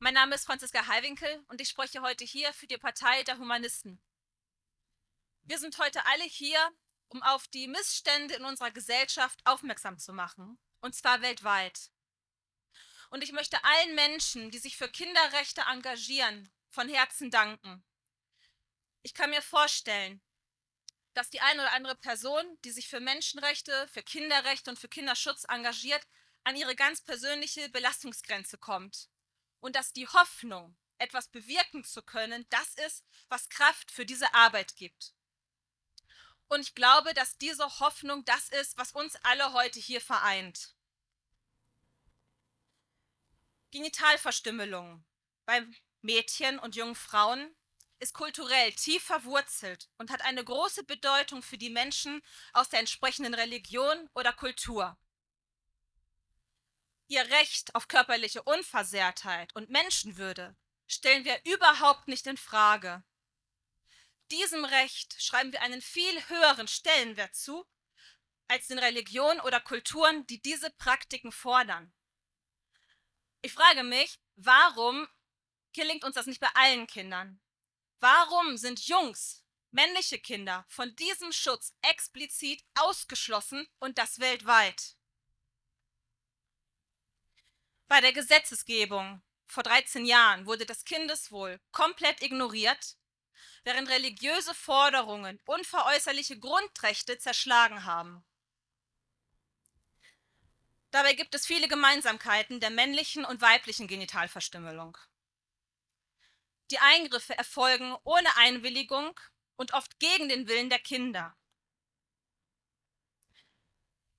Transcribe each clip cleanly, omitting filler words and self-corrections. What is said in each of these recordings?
Mein Name ist Franziska Hallwinkel und ich spreche heute hier für die Partei der Humanisten. Wir sind heute alle hier, um auf die Missstände in unserer Gesellschaft aufmerksam zu machen, und zwar weltweit. Und ich möchte allen Menschen, die sich für Kinderrechte engagieren, von Herzen danken. Ich kann mir vorstellen, dass die eine oder andere Person, die sich für Menschenrechte, für Kinderrechte und für Kinderschutz engagiert, an ihre ganz persönliche Belastungsgrenze kommt. Und dass die Hoffnung, etwas bewirken zu können, das ist, was Kraft für diese Arbeit gibt. Und ich glaube, dass diese Hoffnung das ist, was uns alle heute hier vereint. Genitalverstümmelung bei Mädchen und jungen Frauen ist kulturell tief verwurzelt und hat eine große Bedeutung für die Menschen aus der entsprechenden Religion oder Kultur. Ihr Recht auf körperliche Unversehrtheit und Menschenwürde stellen wir überhaupt nicht in Frage. Diesem Recht schreiben wir einen viel höheren Stellenwert zu, als den Religionen oder Kulturen, die diese Praktiken fordern. Ich frage mich, warum gelingt uns das nicht bei allen Kindern? Warum sind Jungs, männliche Kinder, von diesem Schutz explizit ausgeschlossen und das weltweit? Bei der Gesetzgebung vor 13 Jahren wurde das Kindeswohl komplett ignoriert, während religiöse Forderungen unveräußerliche Grundrechte zerschlagen haben. Dabei gibt es viele Gemeinsamkeiten der männlichen und weiblichen Genitalverstümmelung. Die Eingriffe erfolgen ohne Einwilligung und oft gegen den Willen der Kinder.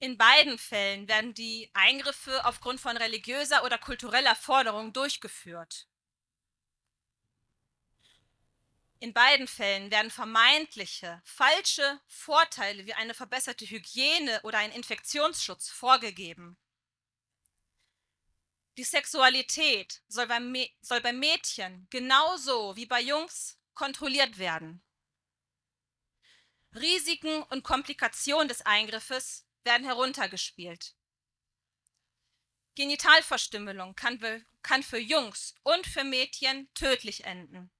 In beiden Fällen werden die Eingriffe aufgrund von religiöser oder kultureller Forderung durchgeführt. In beiden Fällen werden vermeintliche, falsche Vorteile wie eine verbesserte Hygiene oder ein Infektionsschutz vorgegeben. Die Sexualität soll bei Mädchen genauso wie bei Jungs kontrolliert werden. Risiken und Komplikationen des Eingriffes werden heruntergespielt. Genitalverstümmelung kann für Jungs und für Mädchen tödlich enden.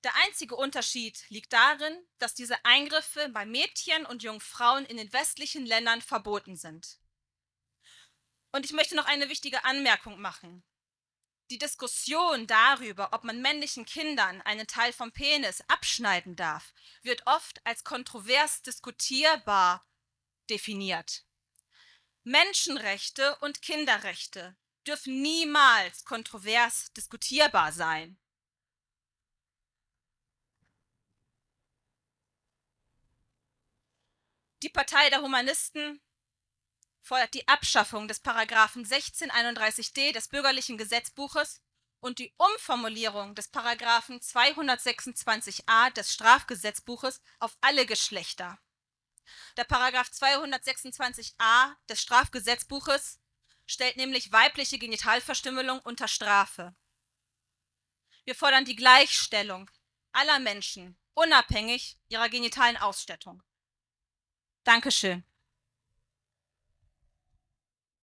Der einzige Unterschied liegt darin, dass diese Eingriffe bei Mädchen und jungen Frauen in den westlichen Ländern verboten sind. Und ich möchte noch eine wichtige Anmerkung machen. Die Diskussion darüber, ob man männlichen Kindern einen Teil vom Penis abschneiden darf, wird oft als kontrovers diskutierbar definiert. Menschenrechte und Kinderrechte dürfen niemals kontrovers diskutierbar sein. Die Partei der Humanisten fordert die Abschaffung des Paragraphen 1631d des Bürgerlichen Gesetzbuches und die Umformulierung des Paragraphen 226a des Strafgesetzbuches auf alle Geschlechter. Der Paragraph 226a des Strafgesetzbuches stellt nämlich weibliche Genitalverstümmelung unter Strafe. Wir fordern die Gleichstellung aller Menschen, unabhängig ihrer genitalen Ausstattung. Dankeschön.